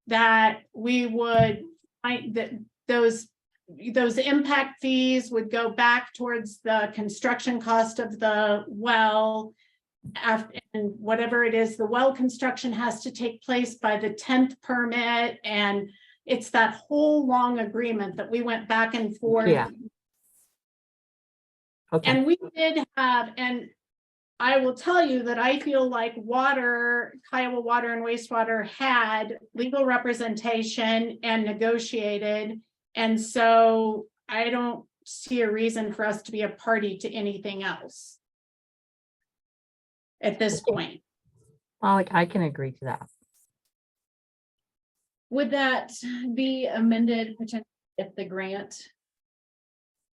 that we would find that those impact fees would go back towards the construction cost of the well. After, and whatever it is, the well construction has to take place by the 10th permit, and it's that whole long agreement that we went back and forth. Yeah. Okay, And we did have, and I will tell you that I feel like Kiowa Water and Wastewater had legal representation and negotiated. And so I don't see a reason for us to be a party to anything else at this point. well, I can agree to that. Would that be amended potentially if the grant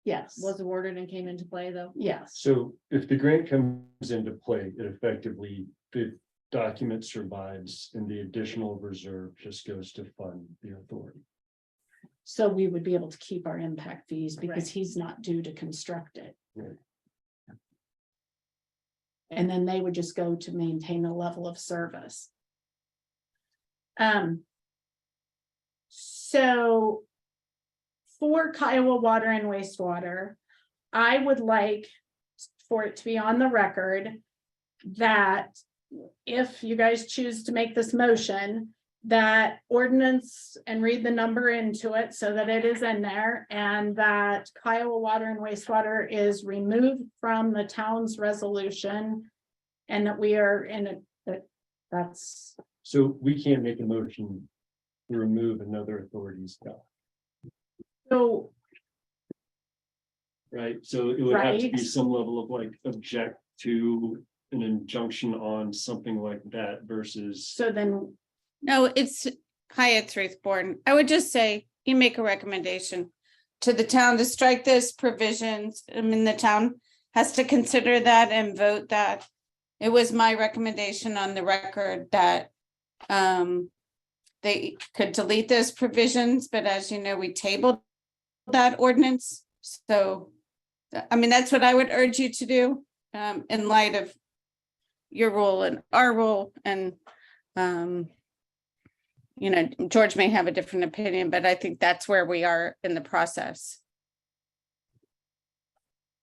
Yes. was awarded and came into play though? Yes. So if the grant comes into play, it effectively, the document survives and the additional reserve just goes to fund the authority. So we would be able to keep our impact fees because Right. he's not due to construct it. Right. And then they would just go to maintain a level of service. So for Kiowa Water and Wastewater, I would like for it to be on the record that if you guys choose to make this motion, that ordinance and read the number into it so that it is in there, and that Kiowa Water and Wastewater is removed from the town's resolution And that we are in that's, So we can't make a motion to remove another authority's job, so, right? So it would have to be Right. some level of like object to an injunction on something like that versus. so then, No, hi, it's Ruth Borden. I would just say you make a recommendation to the town to strike this provisions. I mean, the town has to consider that and vote that. It was my recommendation on the record that they could delete those provisions, but as you know, we tabled that ordinance. So, I mean, that's what I would urge you to do in light of your role and our role. And George may have a different opinion, but I think that's where we are in the process.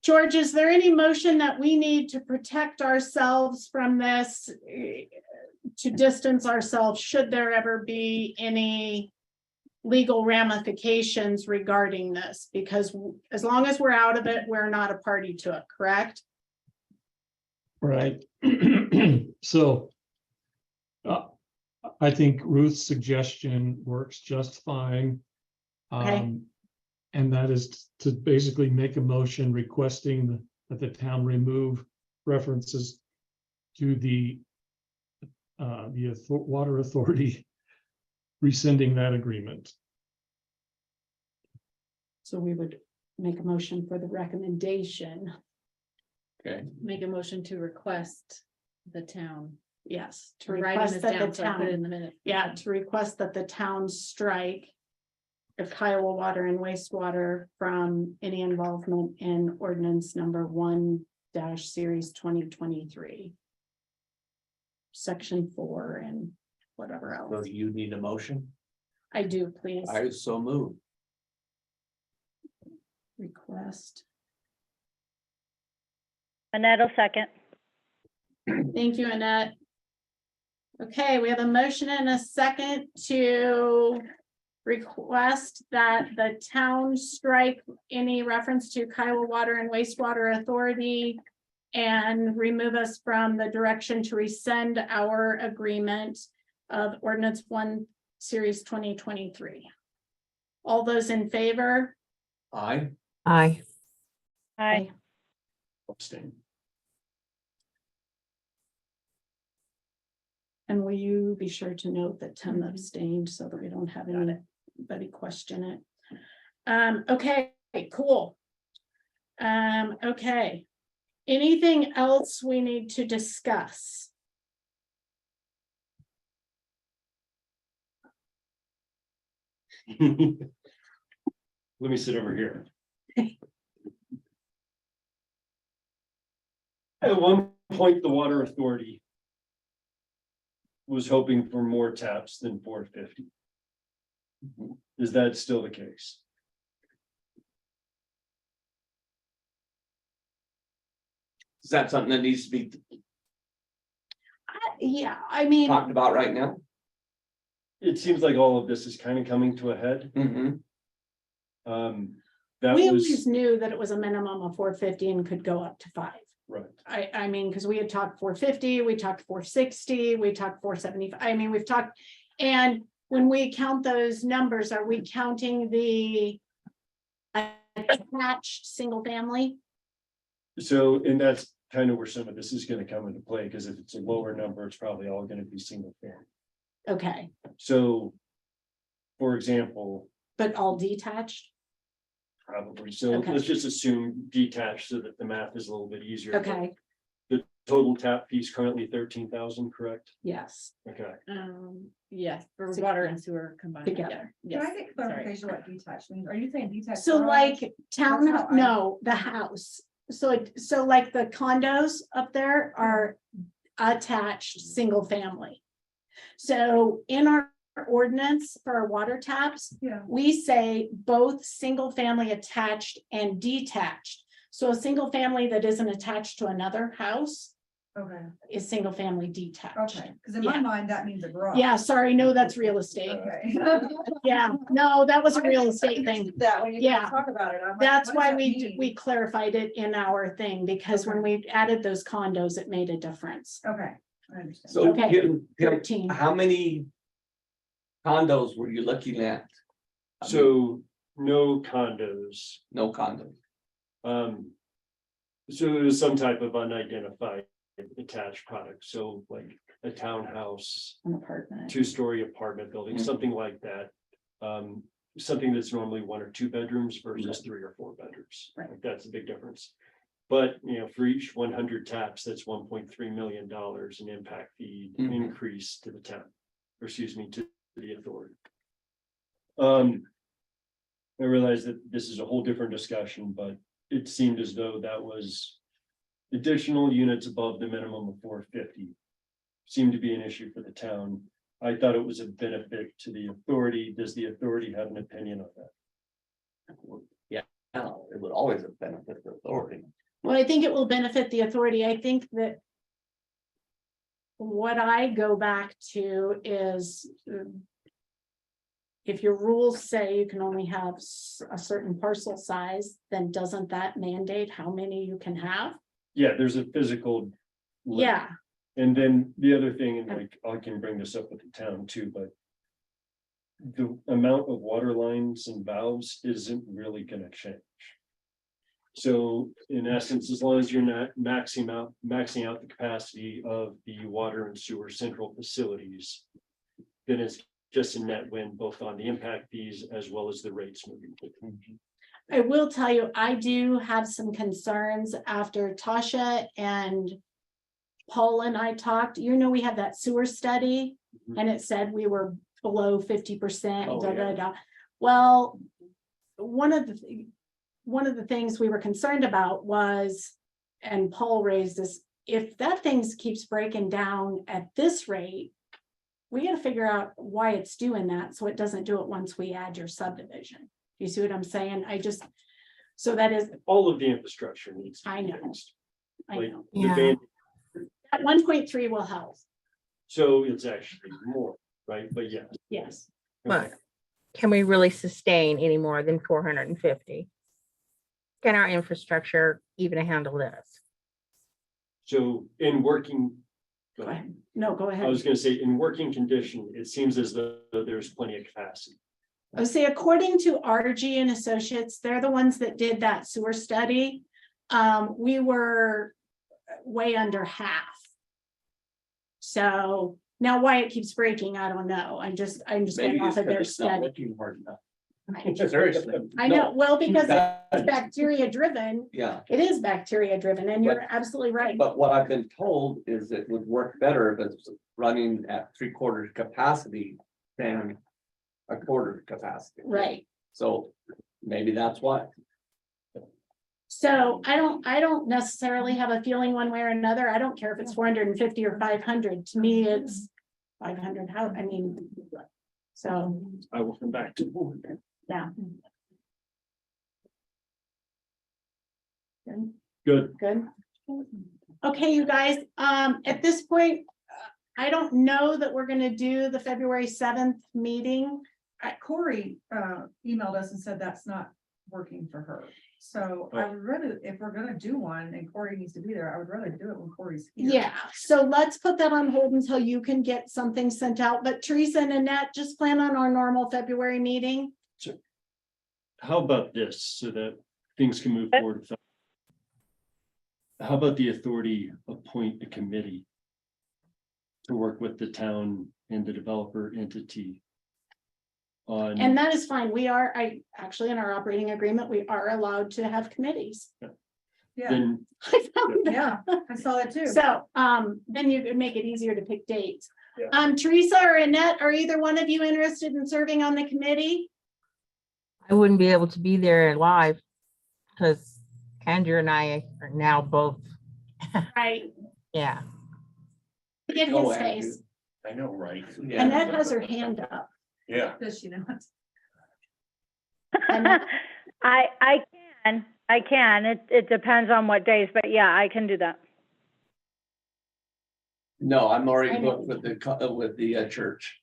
George, is there any motion that we need to protect ourselves from this? To distance ourselves, should there ever be any legal ramifications regarding this? Because as long as we're out of it, we're not a party to it, correct? Right. So I think Ruth's suggestion works just fine. Okay. And that is to basically make a motion requesting that the town remove references to the water authority rescinding that agreement. So we would make a motion for the recommendation. Okay, Make a motion to request the town. Yes, to I'm writing request this that the down, so I put it in town, the minute. yeah, to request that the town strike the Kiowa Water and Wastewater from any involvement in ordinance number 1-series 2023. Section 4 and whatever so else. you need a motion? I do, please. I so move. Request. Annette will second. Thank you, Annette. Okay, we have a motion and a second to request that the town strike any reference to Kiowa Water and Wastewater Authority and remove us from the direction to rescind our agreement of ordinance 1-series 2023. All those in favor? Aye. Aye. Aye. Abstain. And will you be sure to note that Tim abstained so that we don't have anybody question it? Okay, cool. Okay. Anything else we need to discuss? Let me sit over here. At one point, the water authority was hoping for more taps than 450. Is that still the case? Is that something that needs to be Yeah, I mean, talked about right now? It seems like all of this is kind of coming to a head. Mm-hmm. That we was always knew that it was a minimum of 450 and could go up to 5. right. I mean, because we had talked 450, we talked 460, we talked 475. I mean, we've talked, and when we count those numbers, are we counting the attached single family? So, and that's kind of where some of this is going to come into play, because if it's a lower number, it's probably all going to be single family. Okay, So, for example, but all detached? probably, so Okay. let's just assume detached so that the math is a little bit easier. Okay, The total tap fees currently 13,000, correct? yes. Okay. Yes, for So- water and sewer combined. Together. Yeah, Can I yes, get sorry. clarification what detached means? Are you saying detached? So garage? like town, That's how I- no, the house. So like the condos up there are attached, single family. So in our ordinance for our water taps, Yeah, we say both single family attached and detached. So a single family that isn't attached to another house Okay, is single family detached. okay, because in my Yeah. mind, that means a garage. Yeah, sorry, no, that's real estate. Okay. Yeah, no, that was a real estate thing. That when you Yeah. guys talk about it, I'm like. That's what does why that we mean? clarified it in our thing, because when we added those condos, it made a difference. Okay, I understand. So Okay, Kim, 13. how many condos were you looking at? So no condos. No condos. So it was some type of unidentified attached product, so like a townhouse, An apartment. 2-story apartment building, Mhm. something like that. Something that's normally 1 or 2 bedrooms versus 3 or 4 bedrooms. Right. Like, that's a big difference. But, for each 100 taps, that's $1.3 million in impact fee Mhm. increase to the town, or excuse me, to the authority. I realize that this is a whole different discussion, but it seemed as though that was additional units above the minimum of 450 seemed to be an issue for the town. I thought it was a benefit to the authority. Does the authority have an opinion on that? Yeah, it would always benefit the authority. Well, I think it will benefit the authority. I think that what I go back to is if your rules say you can only have a certain parcel size, then doesn't that mandate how many you can have? Yeah, there's a physical. limit. Yeah, And then the other thing, and like, I can bring this up with the town too, but. The amount of water lines and valves isn't really gonna change. So in essence, as long as you're not maxing out the capacity of the water and sewer central facilities. Then it's just a net win both on the impact fees as well as the rates moving forward. I will tell you, I do have some concerns after Tasha and Paul and I talked. We had that sewer study Mhm. and it said we were below 50%. Oh, da, da, yeah. da. Well, one of the things we were concerned about was, and Paul raised this, if that thing keeps breaking down at this rate, we got to figure out why it's doing that, so it doesn't do it once we add your subdivision. You see what I'm saying? So that is, All of the infrastructure needs to I be know. fixed. I Like know, the Yeah. van, that 1.3 will help, so it's actually more, right? But yeah. yes. But can we really sustain any more than 450? Can our infrastructure even handle this? So in working. Go ahead. No, go I ahead. was gonna say, in working condition, it seems as though there's plenty of capacity. I would say according to RG and Associates, they're the ones that did that sewer study. We were way under half. So now why it keeps breaking, I don't know. I'm just Maybe going off it's of their because it's not study. working hard enough. I Seriously. know, No, well, because that- it's bacteria driven, Yeah, it is bacteria driven, and you're absolutely right. but what I've been told is it would work better if it's running at 3/4 capacity than 1/4 capacity. Right. So maybe that's why. So I don't necessarily have a feeling one way or another. I don't care if it's 450 or 500. To me, it's 500. So, I will come back to. yeah. Good. Good. Okay, you guys, at this point, I don't know that we're gonna do the February 7th meeting. Corey emailed us and said that's not working for her. So I would rather, if we're gonna do one and Corey needs to be there, I would rather do it when Corey's here. Yeah, so let's put that on hold until you can get something sent out. But Teresa and Annette, just plan on our normal February meeting. How about this, so that things can move forward? How about the authority appoint a committee to work with the town and the developer entity on, And that is fine. Actually, in our operating agreement, we are allowed to have committees. Yeah, then I found that. yeah, I saw that too. So, then you could make it easier to pick dates. Yeah. Teresa or Annette, are either one of you interested in serving on the committee? I wouldn't be able to be there live because Andrew and I are now both, Right, yeah. get Go, his Andrew. face. I know, right? Annette has her hand up. Yeah. Does she not? Annette? I can. It depends on what days, but yeah, I can do that. No, I'm already I know. booked with the church.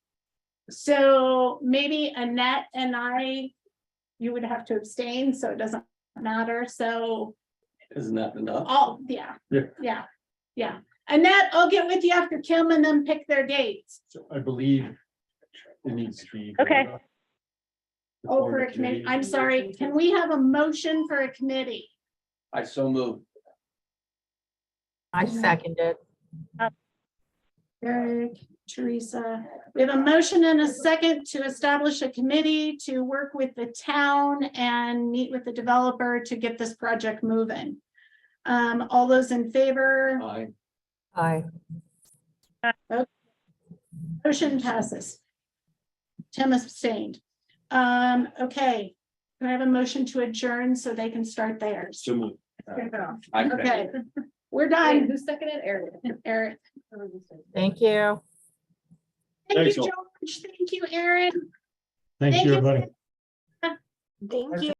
So maybe Annette and I, you would have to abstain, so it doesn't matter, so, Isn't that enough? yeah. Yeah. Yeah. Annette, I'll get with you after Kim and then pick their dates. So I believe it needs to be. Okay. Oh, for a committee, I'm sorry, can we have a motion for a committee? I so moved. I seconded. Eric, Teresa, we have a motion and a second to establish a committee to work with the town and meet with the developer to get this project moving. All those in favor, Aye. motion passes. Tim abstained. Okay, can I have a motion to adjourn so they can start theirs? So moved. I Okay, we're Wait, done. who seconded Eric? Eric. Thank you. Thank Thanks, you, all. George. Thank you, Aaron. Thank Thank you, you. everybody. Thank you.